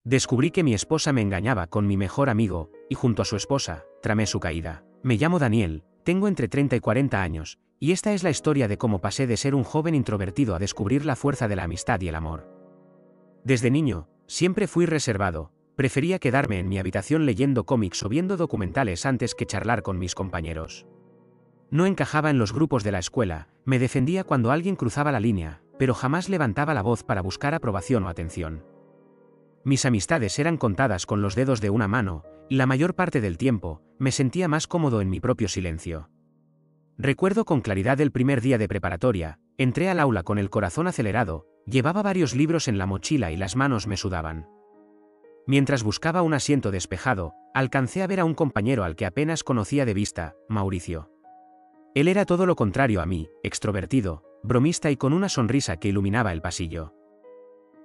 Descubrí que mi esposa me engañaba con mi mejor amigo, y junto a su esposa, tramé su caída. Me llamo Daniel, tengo entre 30 y 40 años, y esta es la historia de cómo pasé de ser un joven introvertido a descubrir la fuerza de la amistad y el amor. Desde niño, siempre fui reservado, prefería quedarme en mi habitación leyendo cómics o viendo documentales antes que charlar con mis compañeros. No encajaba en los grupos de la escuela, me defendía cuando alguien cruzaba la línea, pero jamás levantaba la voz para buscar aprobación o atención. Mis amistades eran contadas con los dedos de una mano, y la mayor parte del tiempo, me sentía más cómodo en mi propio silencio. Recuerdo con claridad el primer día de preparatoria, entré al aula con el corazón acelerado, llevaba varios libros en la mochila y las manos me sudaban. Mientras buscaba un asiento despejado, alcancé a ver a un compañero al que apenas conocía de vista, Mauricio. Él era todo lo contrario a mí, extrovertido, bromista y con una sonrisa que iluminaba el pasillo.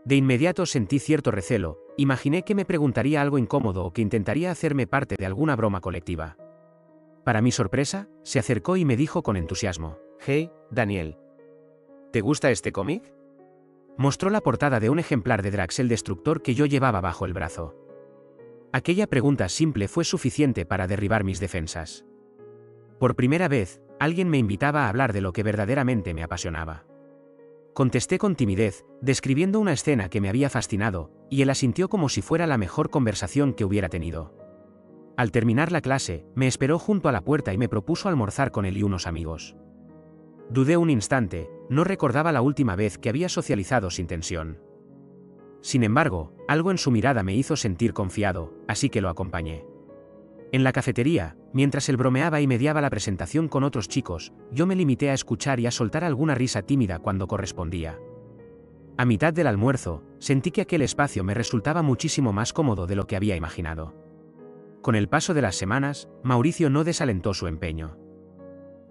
De inmediato sentí cierto recelo, imaginé que me preguntaría algo incómodo o que intentaría hacerme parte de alguna broma colectiva. Para mi sorpresa, se acercó y me dijo con entusiasmo: «Hey, Daniel, ¿te gusta este cómic?». Mostró la portada de un ejemplar de Drax el Destructor que yo llevaba bajo el brazo. Aquella pregunta simple fue suficiente para derribar mis defensas. Por primera vez, alguien me invitaba a hablar de lo que verdaderamente me apasionaba. Contesté con timidez, describiendo una escena que me había fascinado, y él asintió como si fuera la mejor conversación que hubiera tenido. Al terminar la clase, me esperó junto a la puerta y me propuso almorzar con él y unos amigos. Dudé un instante, no recordaba la última vez que había socializado sin tensión. Sin embargo, algo en su mirada me hizo sentir confiado, así que lo acompañé. En la cafetería, mientras él bromeaba y mediaba la presentación con otros chicos, yo me limité a escuchar y a soltar alguna risa tímida cuando correspondía. A mitad del almuerzo, sentí que aquel espacio me resultaba muchísimo más cómodo de lo que había imaginado. Con el paso de las semanas, Mauricio no desalentó su empeño.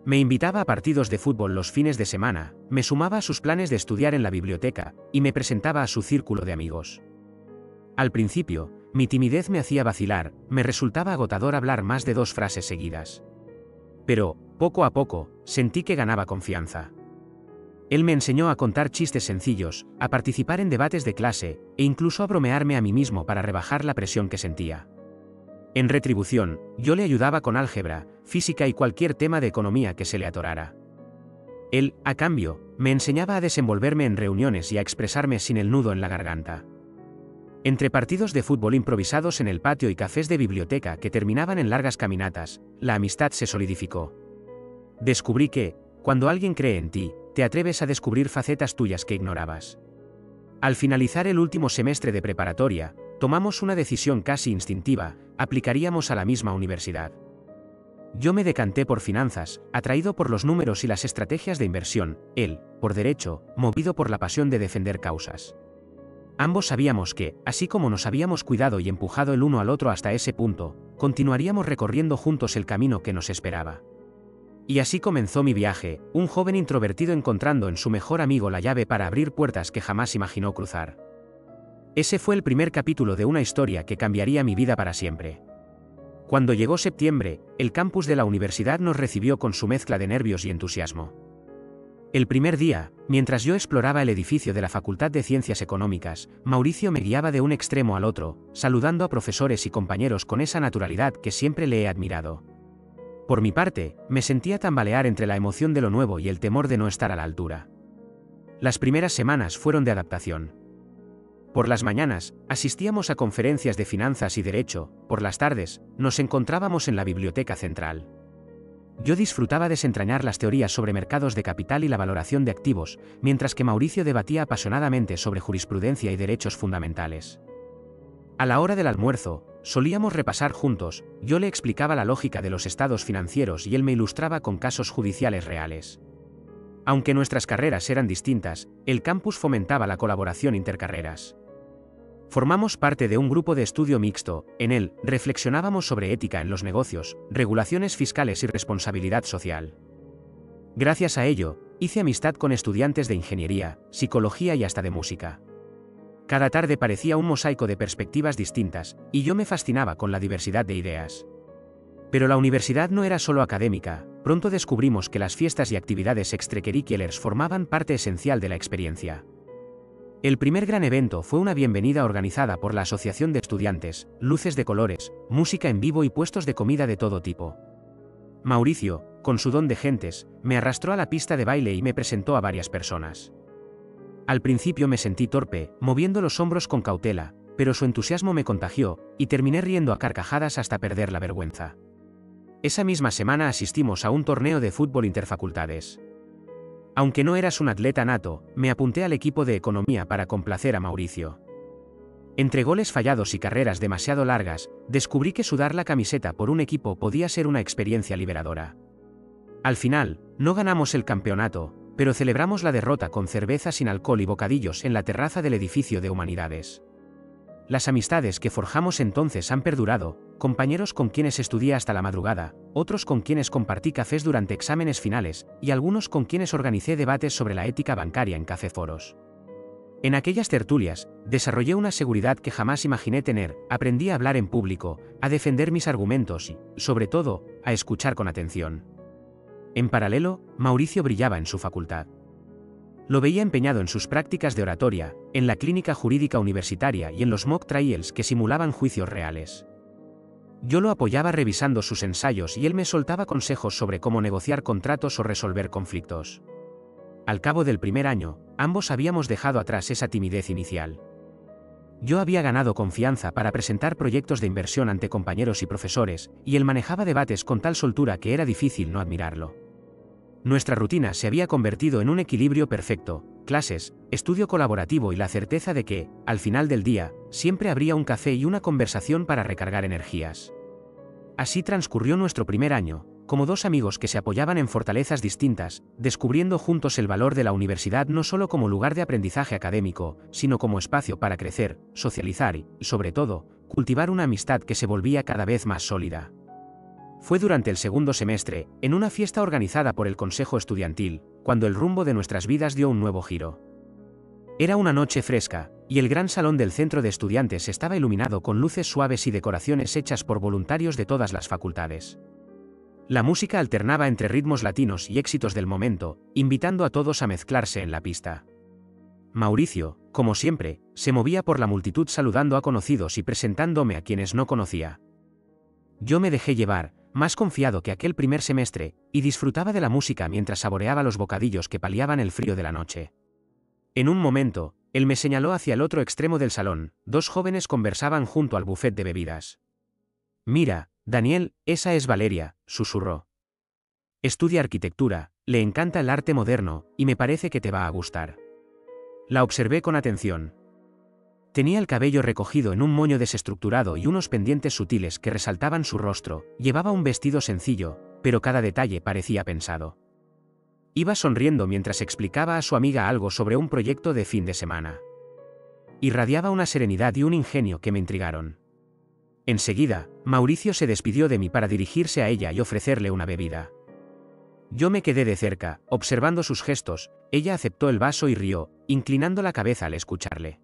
Me invitaba a partidos de fútbol los fines de semana, me sumaba a sus planes de estudiar en la biblioteca, y me presentaba a su círculo de amigos. Al principio, mi timidez me hacía vacilar, me resultaba agotador hablar más de 2 frases seguidas. Pero, poco a poco, sentí que ganaba confianza. Él me enseñó a contar chistes sencillos, a participar en debates de clase, e incluso a bromearme a mí mismo para rebajar la presión que sentía. En retribución, yo le ayudaba con álgebra, física y cualquier tema de economía que se le atorara. Él, a cambio, me enseñaba a desenvolverme en reuniones y a expresarme sin el nudo en la garganta. Entre partidos de fútbol improvisados en el patio y cafés de biblioteca que terminaban en largas caminatas, la amistad se solidificó. Descubrí que, cuando alguien cree en ti, te atreves a descubrir facetas tuyas que ignorabas. Al finalizar el último semestre de preparatoria, tomamos una decisión casi instintiva: aplicaríamos a la misma universidad. Yo me decanté por finanzas, atraído por los números y las estrategias de inversión; él, por derecho, movido por la pasión de defender causas. Ambos sabíamos que, así como nos habíamos cuidado y empujado el uno al otro hasta ese punto, continuaríamos recorriendo juntos el camino que nos esperaba. Y así comenzó mi viaje, un joven introvertido encontrando en su mejor amigo la llave para abrir puertas que jamás imaginó cruzar. Ese fue el primer capítulo de una historia que cambiaría mi vida para siempre. Cuando llegó septiembre, el campus de la universidad nos recibió con su mezcla de nervios y entusiasmo. El primer día, mientras yo exploraba el edificio de la Facultad de Ciencias Económicas, Mauricio me guiaba de un extremo al otro, saludando a profesores y compañeros con esa naturalidad que siempre le he admirado. Por mi parte, me sentía tambalear entre la emoción de lo nuevo y el temor de no estar a la altura. Las primeras semanas fueron de adaptación. Por las mañanas, asistíamos a conferencias de finanzas y derecho; por las tardes, nos encontrábamos en la biblioteca central. Yo disfrutaba desentrañar las teorías sobre mercados de capital y la valoración de activos, mientras que Mauricio debatía apasionadamente sobre jurisprudencia y derechos fundamentales. A la hora del almuerzo, solíamos repasar juntos, yo le explicaba la lógica de los estados financieros y él me ilustraba con casos judiciales reales. Aunque nuestras carreras eran distintas, el campus fomentaba la colaboración intercarreras. Formamos parte de un grupo de estudio mixto; en él, reflexionábamos sobre ética en los negocios, regulaciones fiscales y responsabilidad social. Gracias a ello, hice amistad con estudiantes de ingeniería, psicología y hasta de música. Cada tarde parecía un mosaico de perspectivas distintas, y yo me fascinaba con la diversidad de ideas. Pero la universidad no era solo académica; pronto descubrimos que las fiestas y actividades extracurriculares formaban parte esencial de la experiencia. El primer gran evento fue una bienvenida organizada por la Asociación de Estudiantes, luces de colores, música en vivo y puestos de comida de todo tipo. Mauricio, con su don de gentes, me arrastró a la pista de baile y me presentó a varias personas. Al principio me sentí torpe, moviendo los hombros con cautela, pero su entusiasmo me contagió, y terminé riendo a carcajadas hasta perder la vergüenza. Esa misma semana asistimos a un torneo de fútbol interfacultades. Aunque no eras un atleta nato, me apunté al equipo de economía para complacer a Mauricio. Entre goles fallados y carreras demasiado largas, descubrí que sudar la camiseta por un equipo podía ser una experiencia liberadora. Al final, no ganamos el campeonato, pero celebramos la derrota con cerveza sin alcohol y bocadillos en la terraza del edificio de Humanidades. Las amistades que forjamos entonces han perdurado, compañeros con quienes estudié hasta la madrugada, otros con quienes compartí cafés durante exámenes finales, y algunos con quienes organicé debates sobre la ética bancaria en cafeforos. En aquellas tertulias, desarrollé una seguridad que jamás imaginé tener, aprendí a hablar en público, a defender mis argumentos y, sobre todo, a escuchar con atención. En paralelo, Mauricio brillaba en su facultad. Lo veía empeñado en sus prácticas de oratoria, en la clínica jurídica universitaria y en los mock trials que simulaban juicios reales. Yo lo apoyaba revisando sus ensayos y él me soltaba consejos sobre cómo negociar contratos o resolver conflictos. Al cabo del primer año, ambos habíamos dejado atrás esa timidez inicial. Yo había ganado confianza para presentar proyectos de inversión ante compañeros y profesores, y él manejaba debates con tal soltura que era difícil no admirarlo. Nuestra rutina se había convertido en un equilibrio perfecto: clases, estudio colaborativo y la certeza de que, al final del día, siempre habría un café y una conversación para recargar energías. Así transcurrió nuestro primer año, como dos amigos que se apoyaban en fortalezas distintas, descubriendo juntos el valor de la universidad no solo como lugar de aprendizaje académico, sino como espacio para crecer, socializar y, sobre todo, cultivar una amistad que se volvía cada vez más sólida. Fue durante el segundo semestre, en una fiesta organizada por el Consejo Estudiantil, cuando el rumbo de nuestras vidas dio un nuevo giro. Era una noche fresca, y el gran salón del centro de estudiantes estaba iluminado con luces suaves y decoraciones hechas por voluntarios de todas las facultades. La música alternaba entre ritmos latinos y éxitos del momento, invitando a todos a mezclarse en la pista. Mauricio, como siempre, se movía por la multitud saludando a conocidos y presentándome a quienes no conocía. Yo me dejé llevar, más confiado que aquel primer semestre, y disfrutaba de la música mientras saboreaba los bocadillos que paliaban el frío de la noche. En un momento, él me señaló hacia el otro extremo del salón. Dos jóvenes conversaban junto al buffet de bebidas. «Mira, Daniel, esa es Valeria», susurró. «Estudia arquitectura, le encanta el arte moderno, y me parece que te va a gustar». La observé con atención. Tenía el cabello recogido en un moño desestructurado y unos pendientes sutiles que resaltaban su rostro. Llevaba un vestido sencillo, pero cada detalle parecía pensado. Iba sonriendo mientras explicaba a su amiga algo sobre un proyecto de fin de semana. Irradiaba una serenidad y un ingenio que me intrigaron. Enseguida, Mauricio se despidió de mí para dirigirse a ella y ofrecerle una bebida. Yo me quedé de cerca, observando sus gestos. Ella aceptó el vaso y rió, inclinando la cabeza al escucharle.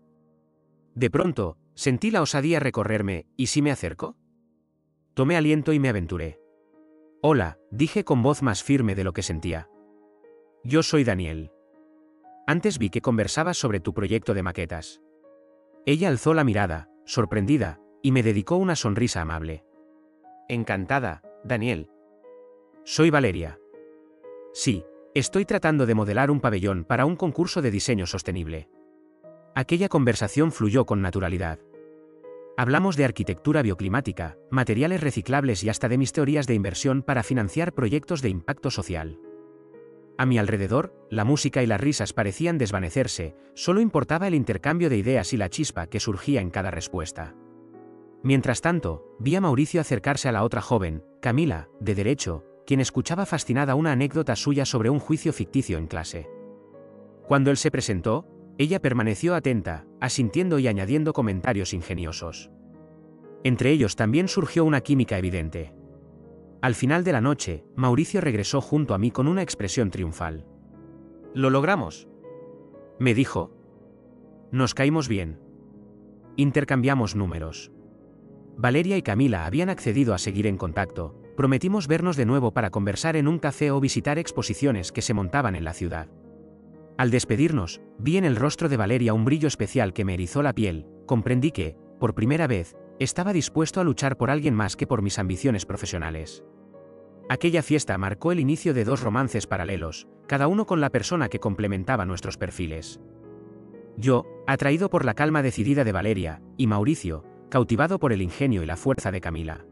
De pronto, sentí la osadía recorrerme. ¿Y si me acerco? Tomé aliento y me aventuré. «Hola», dije con voz más firme de lo que sentía. «Yo soy Daniel. Antes vi que conversabas sobre tu proyecto de maquetas». Ella alzó la mirada, sorprendida, y me dedicó una sonrisa amable. «Encantada, Daniel». «Soy Valeria». «Sí, estoy tratando de modelar un pabellón para un concurso de diseño sostenible». Aquella conversación fluyó con naturalidad. Hablamos de arquitectura bioclimática, materiales reciclables y hasta de mis teorías de inversión para financiar proyectos de impacto social. A mi alrededor, la música y las risas parecían desvanecerse, solo importaba el intercambio de ideas y la chispa que surgía en cada respuesta. Mientras tanto, vi a Mauricio acercarse a la otra joven, Camila, de Derecho, quien escuchaba fascinada una anécdota suya sobre un juicio ficticio en clase. Cuando él se presentó, ella permaneció atenta, asintiendo y añadiendo comentarios ingeniosos. Entre ellos también surgió una química evidente. Al final de la noche, Mauricio regresó junto a mí con una expresión triunfal. «Lo logramos», me dijo. Nos caímos bien. Intercambiamos números. Valeria y Camila habían accedido a seguir en contacto. Prometimos vernos de nuevo para conversar en un café o visitar exposiciones que se montaban en la ciudad. Al despedirnos, vi en el rostro de Valeria un brillo especial que me erizó la piel. Comprendí que, por primera vez, estaba dispuesto a luchar por alguien más que por mis ambiciones profesionales. Aquella fiesta marcó el inicio de 2 romances paralelos, cada uno con la persona que complementaba nuestros perfiles. Yo, atraído por la calma decidida de Valeria, y Mauricio, cautivado por el ingenio y la fuerza de Camila.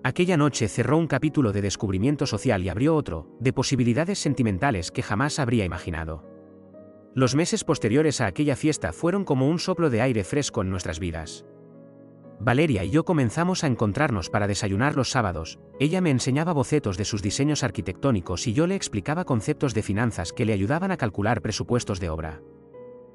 Aquella noche cerró un capítulo de descubrimiento social y abrió otro, de posibilidades sentimentales que jamás habría imaginado. Los meses posteriores a aquella fiesta fueron como un soplo de aire fresco en nuestras vidas. Valeria y yo comenzamos a encontrarnos para desayunar los sábados. Ella me enseñaba bocetos de sus diseños arquitectónicos y yo le explicaba conceptos de finanzas que le ayudaban a calcular presupuestos de obra.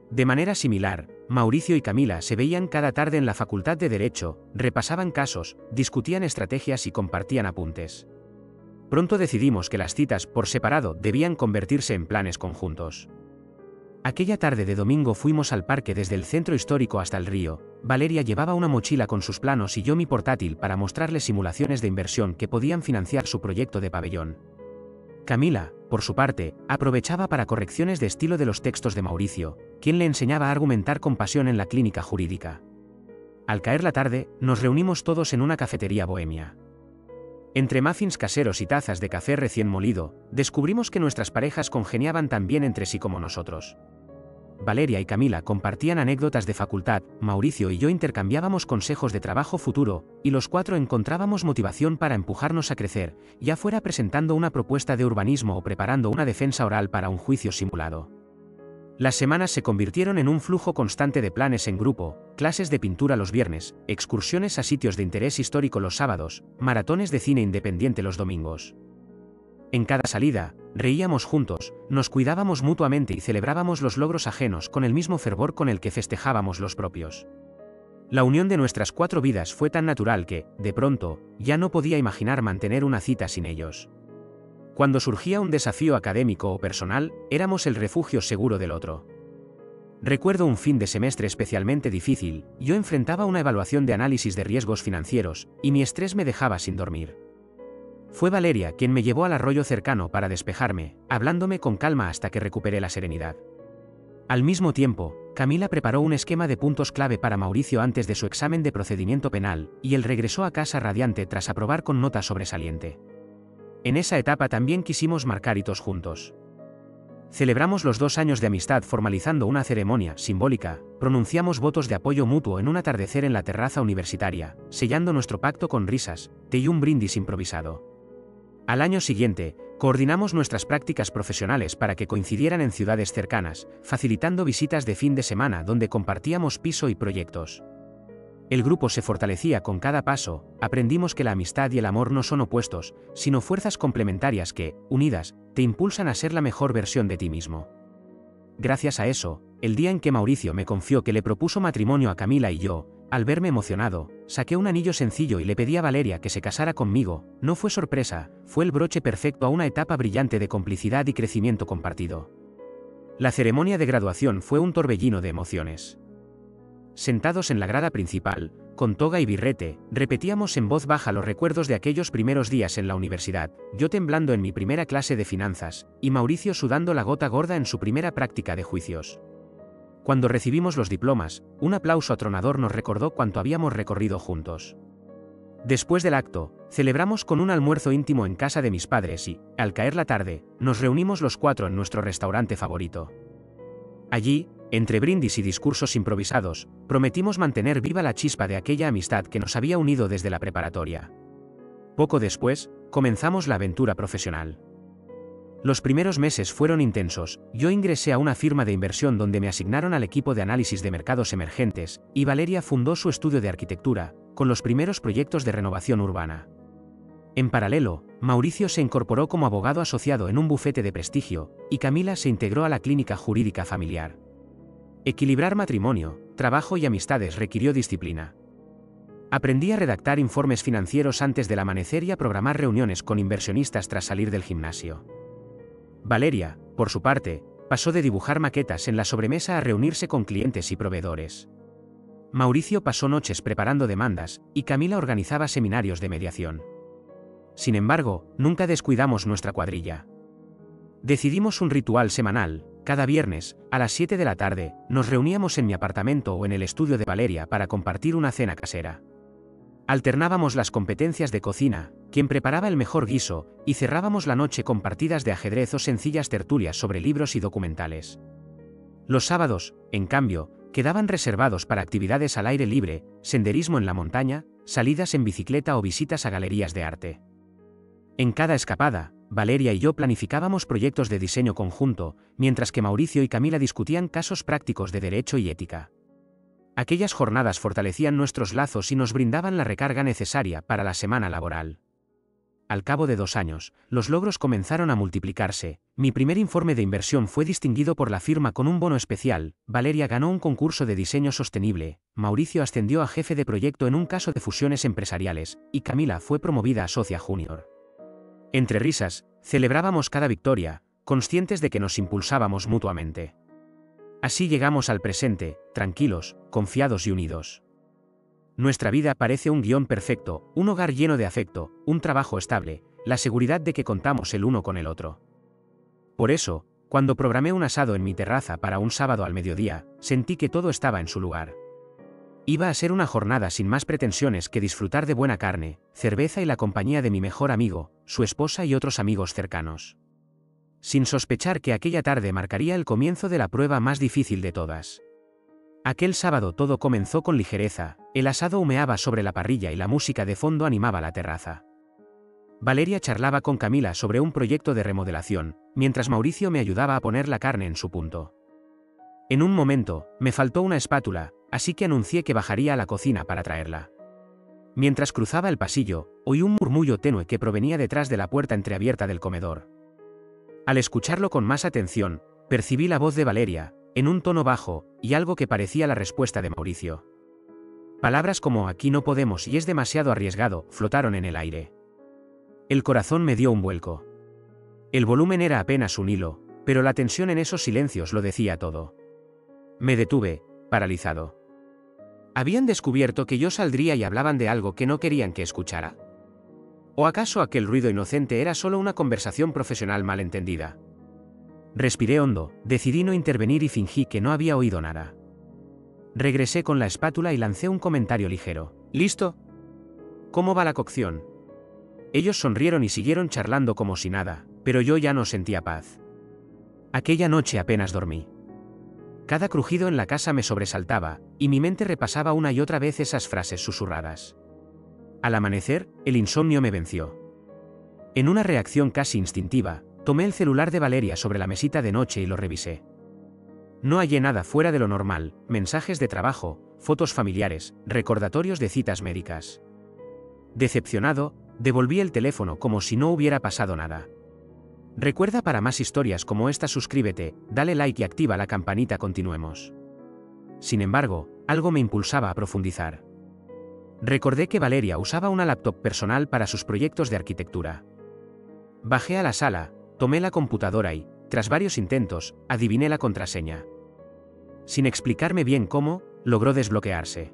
De manera similar, Mauricio y Camila se veían cada tarde en la Facultad de Derecho, repasaban casos, discutían estrategias y compartían apuntes. Pronto decidimos que las citas por separado debían convertirse en planes conjuntos. Aquella tarde de domingo fuimos al parque desde el centro histórico hasta el río. Valeria llevaba una mochila con sus planos y yo mi portátil para mostrarle simulaciones de inversión que podían financiar su proyecto de pabellón. Camila, por su parte, aprovechaba para correcciones de estilo de los textos de Mauricio, quien le enseñaba a argumentar con pasión en la clínica jurídica. Al caer la tarde, nos reunimos todos en una cafetería bohemia. Entre muffins caseros y tazas de café recién molido, descubrimos que nuestras parejas congeniaban tan bien entre sí como nosotros. Valeria y Camila compartían anécdotas de facultad, Mauricio y yo intercambiábamos consejos de trabajo futuro, y los 4 encontrábamos motivación para empujarnos a crecer, ya fuera presentando una propuesta de urbanismo o preparando una defensa oral para un juicio simulado. Las semanas se convirtieron en un flujo constante de planes en grupo, clases de pintura los viernes, excursiones a sitios de interés histórico los sábados, maratones de cine independiente los domingos. En cada salida, reíamos juntos, nos cuidábamos mutuamente y celebrábamos los logros ajenos con el mismo fervor con el que festejábamos los propios. La unión de nuestras 4 vidas fue tan natural que, de pronto, ya no podía imaginar mantener una cita sin ellos. Cuando surgía un desafío académico o personal, éramos el refugio seguro del otro. Recuerdo un fin de semestre especialmente difícil. Yo enfrentaba una evaluación de análisis de riesgos financieros, y mi estrés me dejaba sin dormir. Fue Valeria quien me llevó al arroyo cercano para despejarme, hablándome con calma hasta que recuperé la serenidad. Al mismo tiempo, Camila preparó un esquema de puntos clave para Mauricio antes de su examen de procedimiento penal, y él regresó a casa radiante tras aprobar con nota sobresaliente. En esa etapa también quisimos marcar hitos juntos. Celebramos los 2 años de amistad formalizando una ceremonia simbólica, pronunciamos votos de apoyo mutuo en un atardecer en la terraza universitaria, sellando nuestro pacto con risas, té y un brindis improvisado. Al año siguiente, coordinamos nuestras prácticas profesionales para que coincidieran en ciudades cercanas, facilitando visitas de fin de semana donde compartíamos piso y proyectos. El grupo se fortalecía con cada paso, aprendimos que la amistad y el amor no son opuestos, sino fuerzas complementarias que, unidas, te impulsan a ser la mejor versión de ti mismo. Gracias a eso, el día en que Mauricio me confió que le propuso matrimonio a Camila y yo, al verme emocionado, saqué un anillo sencillo y le pedí a Valeria que se casara conmigo. No fue sorpresa, fue el broche perfecto a una etapa brillante de complicidad y crecimiento compartido. La ceremonia de graduación fue un torbellino de emociones. Sentados en la grada principal, con toga y birrete, repetíamos en voz baja los recuerdos de aquellos primeros días en la universidad, yo temblando en mi primera clase de finanzas, y Mauricio sudando la gota gorda en su primera práctica de juicios. Cuando recibimos los diplomas, un aplauso atronador nos recordó cuánto habíamos recorrido juntos. Después del acto, celebramos con un almuerzo íntimo en casa de mis padres y, al caer la tarde, nos reunimos los 4 en nuestro restaurante favorito. Allí, entre brindis y discursos improvisados, prometimos mantener viva la chispa de aquella amistad que nos había unido desde la preparatoria. Poco después, comenzamos la aventura profesional. Los primeros meses fueron intensos. Yo ingresé a una firma de inversión donde me asignaron al equipo de análisis de mercados emergentes, y Valeria fundó su estudio de arquitectura, con los primeros proyectos de renovación urbana. En paralelo, Mauricio se incorporó como abogado asociado en un bufete de prestigio, y Camila se integró a la clínica jurídica familiar. Equilibrar matrimonio, trabajo y amistades requirió disciplina. Aprendí a redactar informes financieros antes del amanecer y a programar reuniones con inversionistas tras salir del gimnasio. Valeria, por su parte, pasó de dibujar maquetas en la sobremesa a reunirse con clientes y proveedores. Mauricio pasó noches preparando demandas, y Camila organizaba seminarios de mediación. Sin embargo, nunca descuidamos nuestra cuadrilla. Decidimos un ritual semanal, Cada viernes, a las 7 de la tarde, nos reuníamos en mi apartamento o en el estudio de Valeria para compartir una cena casera. Alternábamos las competencias de cocina, quien preparaba el mejor guiso, y cerrábamos la noche con partidas de ajedrez o sencillas tertulias sobre libros y documentales. Los sábados, en cambio, quedaban reservados para actividades al aire libre, senderismo en la montaña, salidas en bicicleta o visitas a galerías de arte. En cada escapada, Valeria y yo planificábamos proyectos de diseño conjunto, mientras que Mauricio y Camila discutían casos prácticos de derecho y ética. Aquellas jornadas fortalecían nuestros lazos y nos brindaban la recarga necesaria para la semana laboral. Al cabo de 2 años, los logros comenzaron a multiplicarse. Mi primer informe de inversión fue distinguido por la firma con un bono especial, Valeria ganó un concurso de diseño sostenible, Mauricio ascendió a jefe de proyecto en un caso de fusiones empresariales, y Camila fue promovida a socia junior. Entre risas, celebrábamos cada victoria, conscientes de que nos impulsábamos mutuamente. Así llegamos al presente, tranquilos, confiados y unidos. Nuestra vida parece un guión perfecto, un hogar lleno de afecto, un trabajo estable, la seguridad de que contamos el uno con el otro. Por eso, cuando programé un asado en mi terraza para un sábado al mediodía, sentí que todo estaba en su lugar. Iba a ser una jornada sin más pretensiones que disfrutar de buena carne, cerveza y la compañía de mi mejor amigo, su esposa y otros amigos cercanos. Sin sospechar que aquella tarde marcaría el comienzo de la prueba más difícil de todas. Aquel sábado todo comenzó con ligereza, el asado humeaba sobre la parrilla y la música de fondo animaba la terraza. Valeria charlaba con Camila sobre un proyecto de remodelación, mientras Mauricio me ayudaba a poner la carne en su punto. En un momento, me faltó una espátula, así que anuncié que bajaría a la cocina para traerla. Mientras cruzaba el pasillo, oí un murmullo tenue que provenía detrás de la puerta entreabierta del comedor. Al escucharlo con más atención, percibí la voz de Valeria, en un tono bajo, y algo que parecía la respuesta de Mauricio. Palabras como "aquí no podemos" y "es demasiado arriesgado" flotaron en el aire. El corazón me dio un vuelco. El volumen era apenas un hilo, pero la tensión en esos silencios lo decía todo. Me detuve, paralizado. ¿Habían descubierto que yo saldría y hablaban de algo que no querían que escuchara? ¿O acaso aquel ruido inocente era solo una conversación profesional malentendida? Respiré hondo, decidí no intervenir y fingí que no había oído nada. Regresé con la espátula y lancé un comentario ligero. ¿Listo? ¿Cómo va la cocción? Ellos sonrieron y siguieron charlando como si nada, pero yo ya no sentía paz. Aquella noche apenas dormí. Cada crujido en la casa me sobresaltaba, y mi mente repasaba una y otra vez esas frases susurradas. Al amanecer, el insomnio me venció. En una reacción casi instintiva, tomé el celular de Valeria sobre la mesita de noche y lo revisé. No hallé nada fuera de lo normal, mensajes de trabajo, fotos familiares, recordatorios de citas médicas. Decepcionado, devolví el teléfono como si no hubiera pasado nada. Recuerda, para más historias como esta suscríbete, dale like y activa la campanita. Continuemos. Sin embargo, algo me impulsaba a profundizar. Recordé que Valeria usaba una laptop personal para sus proyectos de arquitectura. Bajé a la sala, tomé la computadora y, tras varios intentos, adiviné la contraseña. Sin explicarme bien cómo, logró desbloquearse.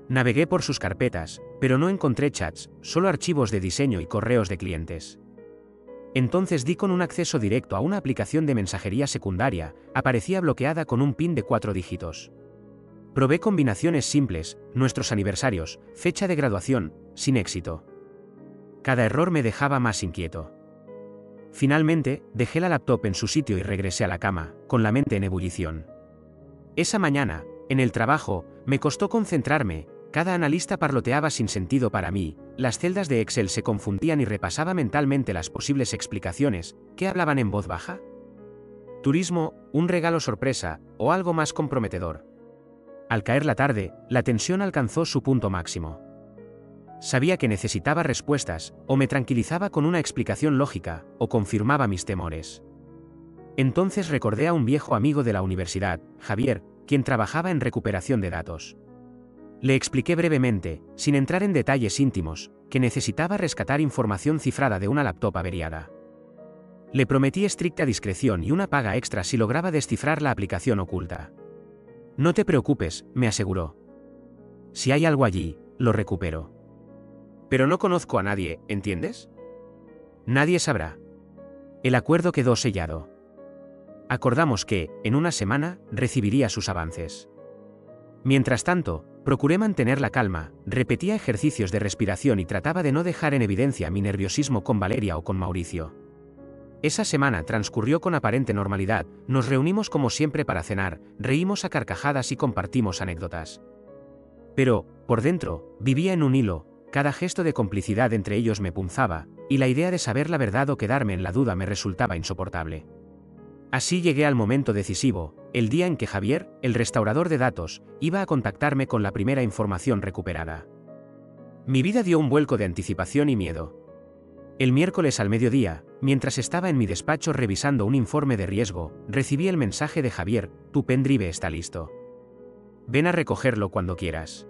Navegué por sus carpetas, pero no encontré chats, solo archivos de diseño y correos de clientes. Entonces di con un acceso directo a una aplicación de mensajería secundaria, aparecía bloqueada con un PIN de 4 dígitos. Probé combinaciones simples, nuestros aniversarios, fecha de graduación, sin éxito. Cada error me dejaba más inquieto. Finalmente, dejé la laptop en su sitio y regresé a la cama, con la mente en ebullición. Esa mañana, en el trabajo, me costó concentrarme, cada analista parloteaba sin sentido para mí, las celdas de Excel se confundían y repasaba mentalmente las posibles explicaciones. ¿Qué hablaban en voz baja? ¿Turismo, un regalo sorpresa, o algo más comprometedor? Al caer la tarde, la tensión alcanzó su punto máximo. Sabía que necesitaba respuestas, o me tranquilizaba con una explicación lógica, o confirmaba mis temores. Entonces recordé a un viejo amigo de la universidad, Javier, quien trabajaba en recuperación de datos. Le expliqué brevemente, sin entrar en detalles íntimos, que necesitaba rescatar información cifrada de una laptop averiada. Le prometí estricta discreción y una paga extra si lograba descifrar la aplicación oculta. No te preocupes, me aseguró. Si hay algo allí, lo recupero. Pero no conozco a nadie, ¿entiendes? Nadie sabrá. El acuerdo quedó sellado. Acordamos que, en una semana, recibiría sus avances. Mientras tanto, procuré mantener la calma, repetía ejercicios de respiración y trataba de no dejar en evidencia mi nerviosismo con Valeria o con Mauricio. Esa semana transcurrió con aparente normalidad, nos reunimos como siempre para cenar, reímos a carcajadas y compartimos anécdotas. Pero, por dentro, vivía en un hilo, cada gesto de complicidad entre ellos me punzaba, y la idea de saber la verdad o quedarme en la duda me resultaba insoportable. Así llegué al momento decisivo, el día en que Javier, el restaurador de datos, iba a contactarme con la primera información recuperada. Mi vida dio un vuelco de anticipación y miedo. El miércoles al mediodía, mientras estaba en mi despacho revisando un informe de riesgo, recibí el mensaje de Javier: tu pendrive está listo. Ven a recogerlo cuando quieras.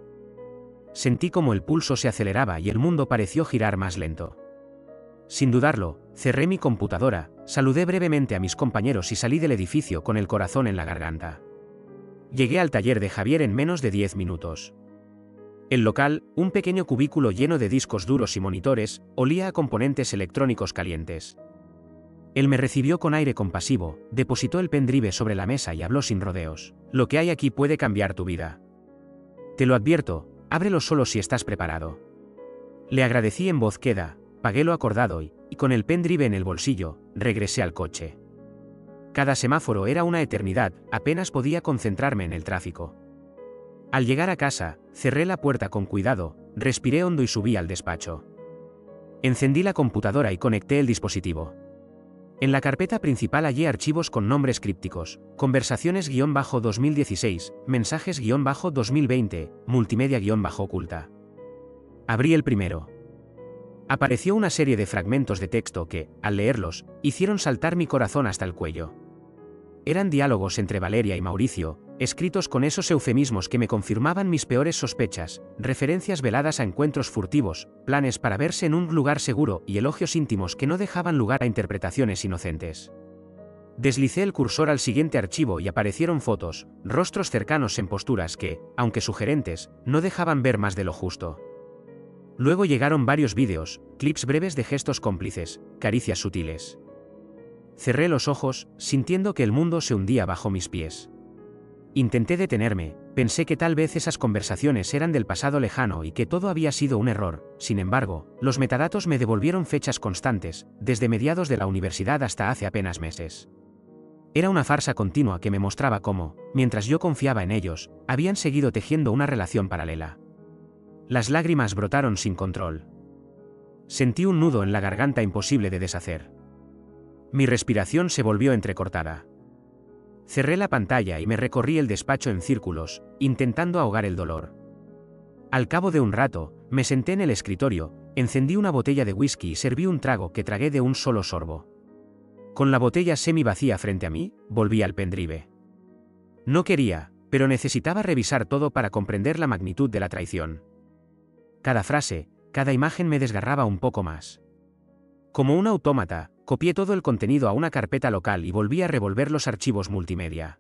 Sentí como el pulso se aceleraba y el mundo pareció girar más lento. Sin dudarlo, cerré mi computadora, saludé brevemente a mis compañeros y salí del edificio con el corazón en la garganta. Llegué al taller de Javier en menos de 10 minutos. El local, un pequeño cubículo lleno de discos duros y monitores, olía a componentes electrónicos calientes. Él me recibió con aire compasivo, depositó el pendrive sobre la mesa y habló sin rodeos. Lo que hay aquí puede cambiar tu vida. Te lo advierto, ábrelo solo si estás preparado. Le agradecí en voz queda, pagué lo acordado y, con el pendrive en el bolsillo, regresé al coche. Cada semáforo era una eternidad, apenas podía concentrarme en el tráfico. Al llegar a casa, cerré la puerta con cuidado, respiré hondo y subí al despacho. Encendí la computadora y conecté el dispositivo. En la carpeta principal hallé archivos con nombres crípticos: conversaciones-2016, mensajes-2020, multimedia-oculta. Abrí el primero. Apareció una serie de fragmentos de texto que, al leerlos, hicieron saltar mi corazón hasta el cuello. Eran diálogos entre Valeria y Mauricio, escritos con esos eufemismos que me confirmaban mis peores sospechas, referencias veladas a encuentros furtivos, planes para verse en un lugar seguro y elogios íntimos que no dejaban lugar a interpretaciones inocentes. Deslicé el cursor al siguiente archivo y aparecieron fotos, rostros cercanos en posturas que, aunque sugerentes, no dejaban ver más de lo justo. Luego llegaron varios vídeos, clips breves de gestos cómplices, caricias sutiles. Cerré los ojos, sintiendo que el mundo se hundía bajo mis pies. Intenté detenerme, pensé que tal vez esas conversaciones eran del pasado lejano y que todo había sido un error. Sin embargo, los metadatos me devolvieron fechas constantes, desde mediados de la universidad hasta hace apenas meses. Era una farsa continua que me mostraba cómo, mientras yo confiaba en ellos, habían seguido tejiendo una relación paralela. Las lágrimas brotaron sin control. Sentí un nudo en la garganta imposible de deshacer. Mi respiración se volvió entrecortada. Cerré la pantalla y me recorrí el despacho en círculos, intentando ahogar el dolor. Al cabo de un rato, me senté en el escritorio, encendí una botella de whisky y serví un trago que tragué de un solo sorbo. Con la botella semivacía frente a mí, volví al pendrive. No quería, pero necesitaba revisar todo para comprender la magnitud de la traición. Cada frase, cada imagen me desgarraba un poco más. Como un autómata, copié todo el contenido a una carpeta local y volví a revolver los archivos multimedia.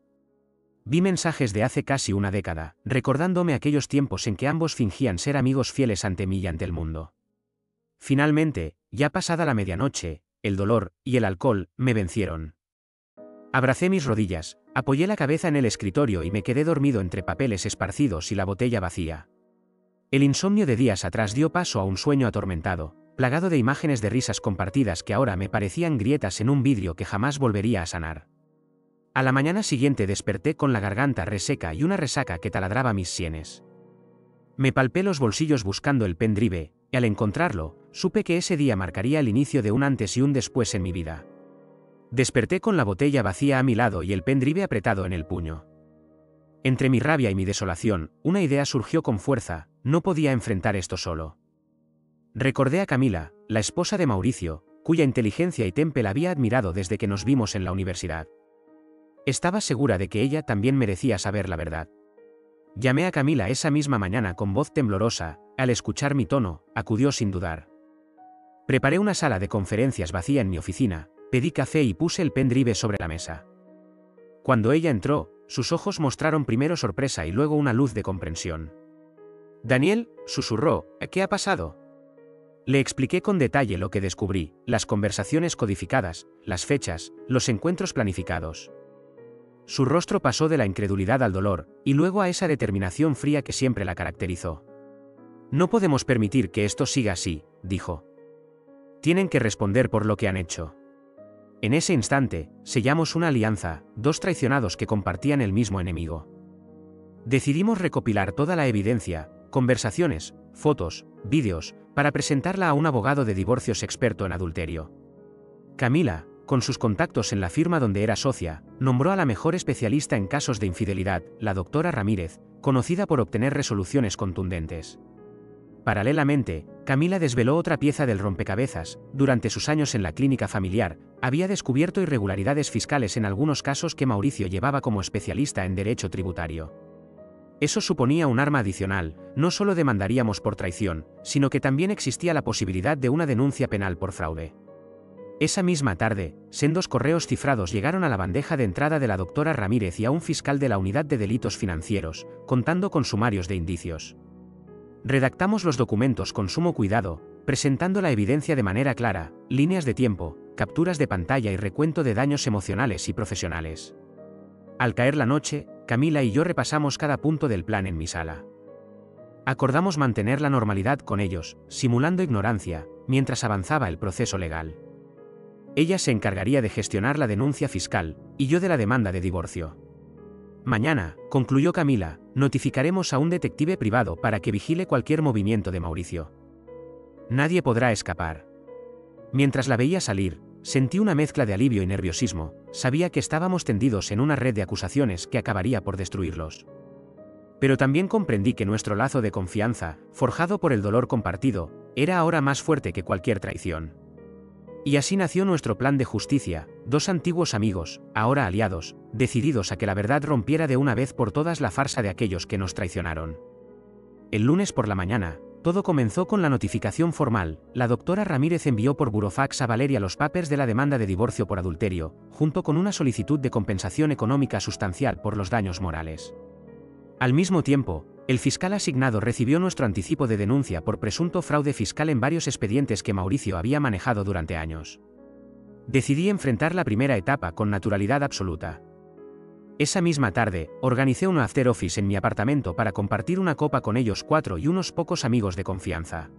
Vi mensajes de hace casi una década, recordándome aquellos tiempos en que ambos fingían ser amigos fieles ante mí y ante el mundo. Finalmente, ya pasada la medianoche, el dolor y el alcohol me vencieron. Abracé mis rodillas, apoyé la cabeza en el escritorio y me quedé dormido entre papeles esparcidos y la botella vacía. El insomnio de días atrás dio paso a un sueño atormentado, plagado de imágenes de risas compartidas que ahora me parecían grietas en un vidrio que jamás volvería a sanar. A la mañana siguiente desperté con la garganta reseca y una resaca que taladraba mis sienes. Me palpé los bolsillos buscando el pendrive, y al encontrarlo, supe que ese día marcaría el inicio de un antes y un después en mi vida. Desperté con la botella vacía a mi lado y el pendrive apretado en el puño. Entre mi rabia y mi desolación, una idea surgió con fuerza: no podía enfrentar esto solo. Recordé a Camila, la esposa de Mauricio, cuya inteligencia y temple había admirado desde que nos vimos en la universidad. Estaba segura de que ella también merecía saber la verdad. Llamé a Camila esa misma mañana con voz temblorosa. Al escuchar mi tono, acudió sin dudar. Preparé una sala de conferencias vacía en mi oficina, pedí café y puse el pendrive sobre la mesa. Cuando ella entró, sus ojos mostraron primero sorpresa y luego una luz de comprensión. «Daniel», susurró, «¿qué ha pasado?». Le expliqué con detalle lo que descubrí: las conversaciones codificadas, las fechas, los encuentros planificados. Su rostro pasó de la incredulidad al dolor, y luego a esa determinación fría que siempre la caracterizó. No podemos permitir que esto siga así, dijo. Tienen que responder por lo que han hecho. En ese instante, sellamos una alianza, dos traicionados que compartían el mismo enemigo. Decidimos recopilar toda la evidencia, conversaciones, fotos, vídeos, para presentarla a un abogado de divorcios experto en adulterio. Camila, con sus contactos en la firma donde era socia, nombró a la mejor especialista en casos de infidelidad, la doctora Ramírez, conocida por obtener resoluciones contundentes. Paralelamente, Camila desveló otra pieza del rompecabezas. Durante sus años en la clínica familiar, había descubierto irregularidades fiscales en algunos casos que Mauricio llevaba como especialista en derecho tributario. Eso suponía un arma adicional. No solo demandaríamos por traición, sino que también existía la posibilidad de una denuncia penal por fraude. Esa misma tarde, sendos correos cifrados llegaron a la bandeja de entrada de la doctora Ramírez y a un fiscal de la Unidad de Delitos Financieros, contando con sumarios de indicios. Redactamos los documentos con sumo cuidado, presentando la evidencia de manera clara, líneas de tiempo, capturas de pantalla y recuento de daños emocionales y profesionales. Al caer la noche, Camila y yo repasamos cada punto del plan en mi sala. Acordamos mantener la normalidad con ellos, simulando ignorancia, mientras avanzaba el proceso legal. Ella se encargaría de gestionar la denuncia fiscal, y yo de la demanda de divorcio. Mañana, concluyó Camila, notificaremos a un detective privado para que vigile cualquier movimiento de Mauricio. Nadie podrá escapar. Mientras la veía salir, sentí una mezcla de alivio y nerviosismo. Sabía que estábamos tendidos en una red de acusaciones que acabaría por destruirlos. Pero también comprendí que nuestro lazo de confianza, forjado por el dolor compartido, era ahora más fuerte que cualquier traición. Y así nació nuestro plan de justicia, dos antiguos amigos, ahora aliados, decididos a que la verdad rompiera de una vez por todas la farsa de aquellos que nos traicionaron. El lunes por la mañana, todo comenzó con la notificación formal. La doctora Ramírez envió por burofax a Valeria los papers de la demanda de divorcio por adulterio, junto con una solicitud de compensación económica sustancial por los daños morales. Al mismo tiempo, el fiscal asignado recibió nuestro anticipo de denuncia por presunto fraude fiscal en varios expedientes que Mauricio había manejado durante años. Decidí enfrentar la primera etapa con naturalidad absoluta. Esa misma tarde, organicé un after office en mi apartamento para compartir una copa con ellos cuatro y unos pocos amigos de confianza.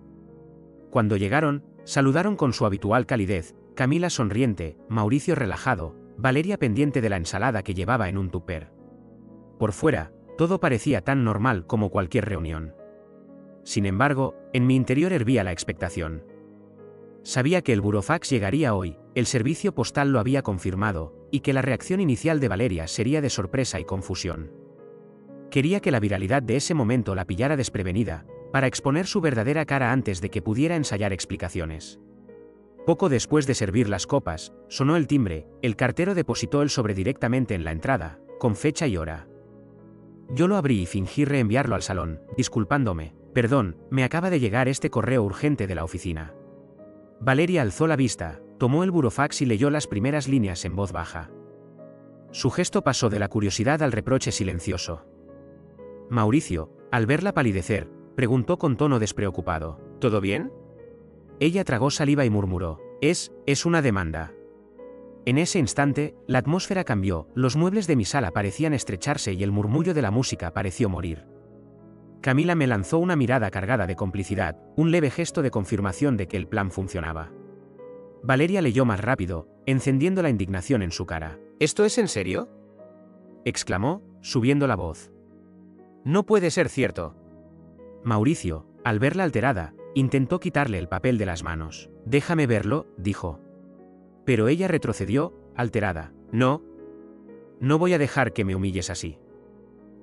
Cuando llegaron, saludaron con su habitual calidez, Camila sonriente, Mauricio relajado, Valeria pendiente de la ensalada que llevaba en un tupper. Por fuera, todo parecía tan normal como cualquier reunión. Sin embargo, en mi interior hervía la expectación. Sabía que el burofax llegaría hoy, el servicio postal lo había confirmado, y que la reacción inicial de Valeria sería de sorpresa y confusión. Quería que la viralidad de ese momento la pillara desprevenida, para exponer su verdadera cara antes de que pudiera ensayar explicaciones. Poco después de servir las copas, sonó el timbre. El cartero depositó el sobre directamente en la entrada, con fecha y hora. Yo lo abrí y fingí reenviarlo al salón, disculpándome. Perdón, me acaba de llegar este correo urgente de la oficina. Valeria alzó la vista, tomó el burofax y leyó las primeras líneas en voz baja. Su gesto pasó de la curiosidad al reproche silencioso. Mauricio, al verla palidecer, preguntó con tono despreocupado: ¿todo bien? Ella tragó saliva y murmuró: Es una demanda. En ese instante, la atmósfera cambió, los muebles de mi sala parecían estrecharse y el murmullo de la música pareció morir. Camila me lanzó una mirada cargada de complicidad, un leve gesto de confirmación de que el plan funcionaba. Valeria leyó más rápido, encendiendo la indignación en su cara. ¿Esto es en serio?, exclamó, subiendo la voz. No puede ser cierto. Mauricio, al verla alterada, intentó quitarle el papel de las manos. Déjame verlo, dijo. Pero ella retrocedió, alterada. No voy a dejar que me humilles así.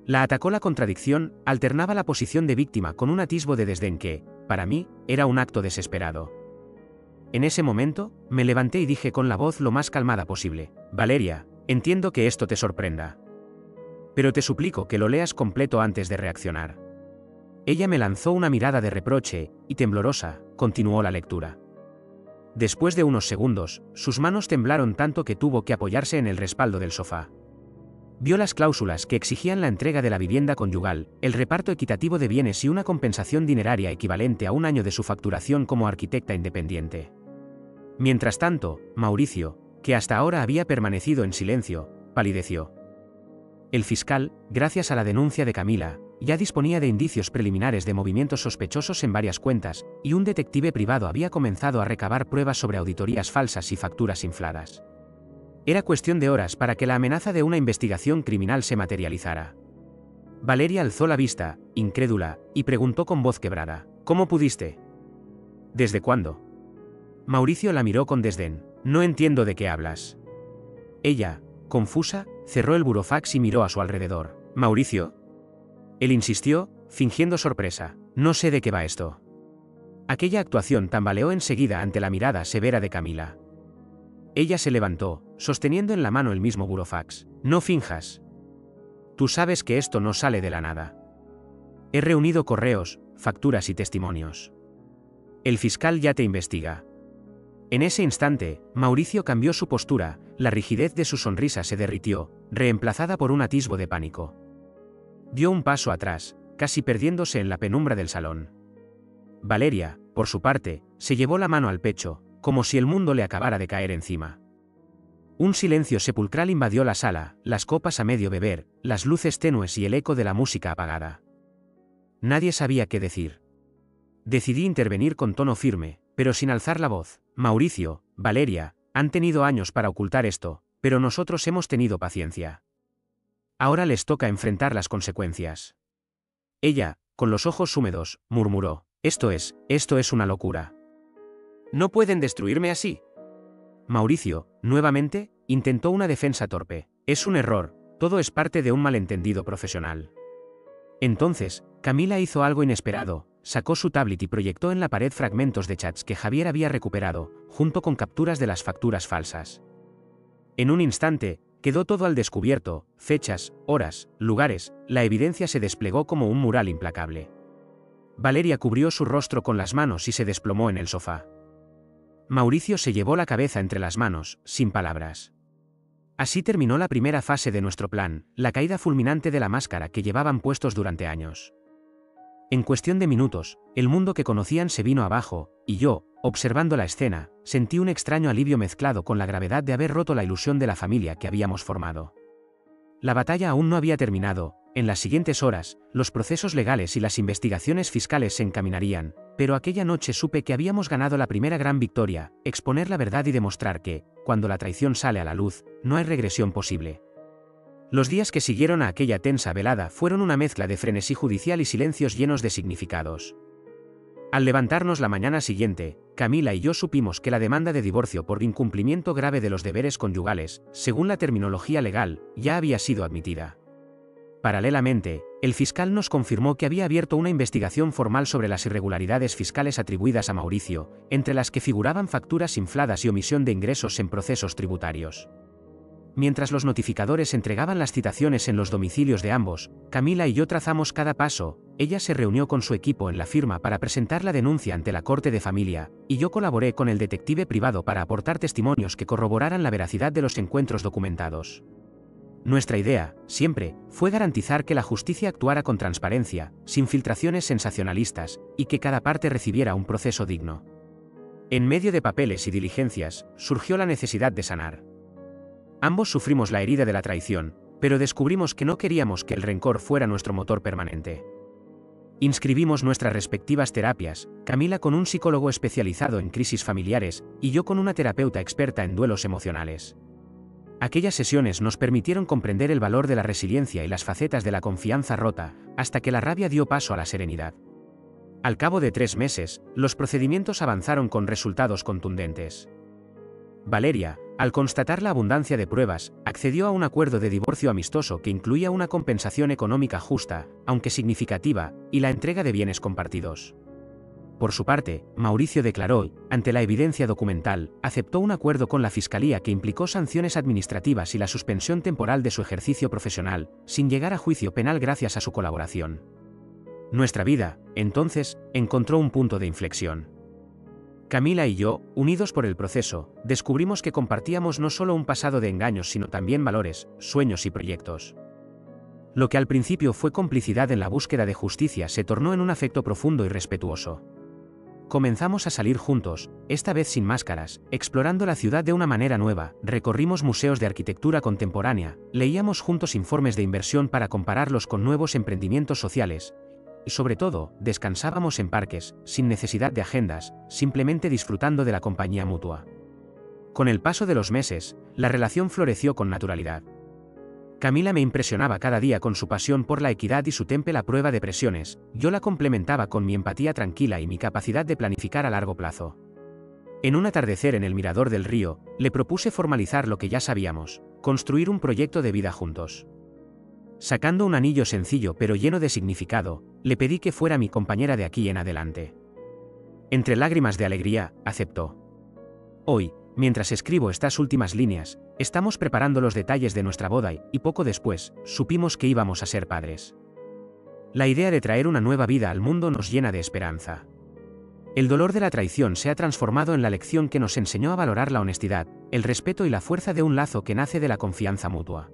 La atacó la contradicción, alternaba la posición de víctima con un atisbo de desdén que, para mí, era un acto desesperado. En ese momento, me levanté y dije con la voz lo más calmada posible: Valeria, entiendo que esto te sorprenda. Pero te suplico que lo leas completo antes de reaccionar. Ella me lanzó una mirada de reproche, y temblorosa, continuó la lectura. Después de unos segundos, sus manos temblaron tanto que tuvo que apoyarse en el respaldo del sofá. Vio las cláusulas que exigían la entrega de la vivienda conyugal, el reparto equitativo de bienes y una compensación dineraria equivalente a un año de su facturación como arquitecta independiente. Mientras tanto, Mauricio, que hasta ahora había permanecido en silencio, palideció. El fiscal, gracias a la denuncia de Camila, ya disponía de indicios preliminares de movimientos sospechosos en varias cuentas, y un detective privado había comenzado a recabar pruebas sobre auditorías falsas y facturas infladas. Era cuestión de horas para que la amenaza de una investigación criminal se materializara. Valeria alzó la vista, incrédula, y preguntó con voz quebrada: ¿Cómo pudiste? ¿Desde cuándo? Mauricio la miró con desdén. No entiendo de qué hablas. Ella, confusa, cerró el burofax y miró a su alrededor. ¿Mauricio? Él insistió, fingiendo sorpresa. No sé de qué va esto. Aquella actuación tambaleó enseguida ante la mirada severa de Camila. Ella se levantó, sosteniendo en la mano el mismo burofax. No finjas. Tú sabes que esto no sale de la nada. He reunido correos, facturas y testimonios. El fiscal ya te investiga. En ese instante, Mauricio cambió su postura, la rigidez de su sonrisa se derritió, reemplazada por un atisbo de pánico. Dio un paso atrás, casi perdiéndose en la penumbra del salón. Valeria, por su parte, se llevó la mano al pecho, como si el mundo le acabara de caer encima. Un silencio sepulcral invadió la sala, las copas a medio beber, las luces tenues y el eco de la música apagada. Nadie sabía qué decir. Decidí intervenir con tono firme, pero sin alzar la voz. Mauricio, Valeria, han tenido años para ocultar esto, pero nosotros hemos tenido paciencia. Ahora les toca enfrentar las consecuencias. Ella, con los ojos húmedos, murmuró: esto es una locura. No pueden destruirme así. Mauricio, nuevamente, intentó una defensa torpe. Es un error, todo es parte de un malentendido profesional. Entonces, Camila hizo algo inesperado, sacó su tablet y proyectó en la pared fragmentos de chats que Javier había recuperado, junto con capturas de las facturas falsas. En un instante, quedó todo al descubierto, fechas, horas, lugares, la evidencia se desplegó como un mural implacable. Valeria cubrió su rostro con las manos y se desplomó en el sofá. Mauricio se llevó la cabeza entre las manos, sin palabras. Así terminó la primera fase de nuestro plan, la caída fulminante de la máscara que llevaban puestos durante años. En cuestión de minutos, el mundo que conocían se vino abajo, y yo, observando la escena, sentí un extraño alivio mezclado con la gravedad de haber roto la ilusión de la familia que habíamos formado. La batalla aún no había terminado, en las siguientes horas, los procesos legales y las investigaciones fiscales se encaminarían, pero aquella noche supe que habíamos ganado la primera gran victoria, exponer la verdad y demostrar que, cuando la traición sale a la luz, no hay regresión posible. Los días que siguieron a aquella tensa velada fueron una mezcla de frenesí judicial y silencios llenos de significados. Al levantarnos la mañana siguiente, Camila y yo supimos que la demanda de divorcio por incumplimiento grave de los deberes conyugales, según la terminología legal, ya había sido admitida. Paralelamente, el fiscal nos confirmó que había abierto una investigación formal sobre las irregularidades fiscales atribuidas a Mauricio, entre las que figuraban facturas infladas y omisión de ingresos en procesos tributarios. Mientras los notificadores entregaban las citaciones en los domicilios de ambos, Camila y yo trazamos cada paso. Ella se reunió con su equipo en la firma para presentar la denuncia ante la Corte de Familia, y yo colaboré con el detective privado para aportar testimonios que corroboraran la veracidad de los encuentros documentados. Nuestra idea, siempre, fue garantizar que la justicia actuara con transparencia, sin filtraciones sensacionalistas, y que cada parte recibiera un proceso digno. En medio de papeles y diligencias, surgió la necesidad de sanar. Ambos sufrimos la herida de la traición, pero descubrimos que no queríamos que el rencor fuera nuestro motor permanente. Inscribimos nuestras respectivas terapias, Camila con un psicólogo especializado en crisis familiares, y yo con una terapeuta experta en duelos emocionales. Aquellas sesiones nos permitieron comprender el valor de la resiliencia y las facetas de la confianza rota, hasta que la rabia dio paso a la serenidad. Al cabo de 3 meses, los procedimientos avanzaron con resultados contundentes. Valeria, al constatar la abundancia de pruebas, accedió a un acuerdo de divorcio amistoso que incluía una compensación económica justa, aunque significativa, y la entrega de bienes compartidos. Por su parte, Mauricio declaró, ante la evidencia documental, aceptó un acuerdo con la Fiscalía que implicó sanciones administrativas y la suspensión temporal de su ejercicio profesional, sin llegar a juicio penal gracias a su colaboración. Nuestra vida, entonces, encontró un punto de inflexión. Camila y yo, unidos por el proceso, descubrimos que compartíamos no solo un pasado de engaños sino también valores, sueños y proyectos. Lo que al principio fue complicidad en la búsqueda de justicia se tornó en un afecto profundo y respetuoso. Comenzamos a salir juntos, esta vez sin máscaras, explorando la ciudad de una manera nueva, recorrimos museos de arquitectura contemporánea, leíamos juntos informes de inversión para compararlos con nuevos emprendimientos sociales, y sobre todo, descansábamos en parques, sin necesidad de agendas, simplemente disfrutando de la compañía mutua. Con el paso de los meses, la relación floreció con naturalidad. Camila me impresionaba cada día con su pasión por la equidad y su temple a prueba de presiones, yo la complementaba con mi empatía tranquila y mi capacidad de planificar a largo plazo. En un atardecer en el mirador del río, le propuse formalizar lo que ya sabíamos, construir un proyecto de vida juntos. Sacando un anillo sencillo pero lleno de significado, le pedí que fuera mi compañera de aquí en adelante. Entre lágrimas de alegría, aceptó. Hoy, mientras escribo estas últimas líneas, estamos preparando los detalles de nuestra boda y poco después, supimos que íbamos a ser padres. La idea de traer una nueva vida al mundo nos llena de esperanza. El dolor de la traición se ha transformado en la lección que nos enseñó a valorar la honestidad, el respeto y la fuerza de un lazo que nace de la confianza mutua.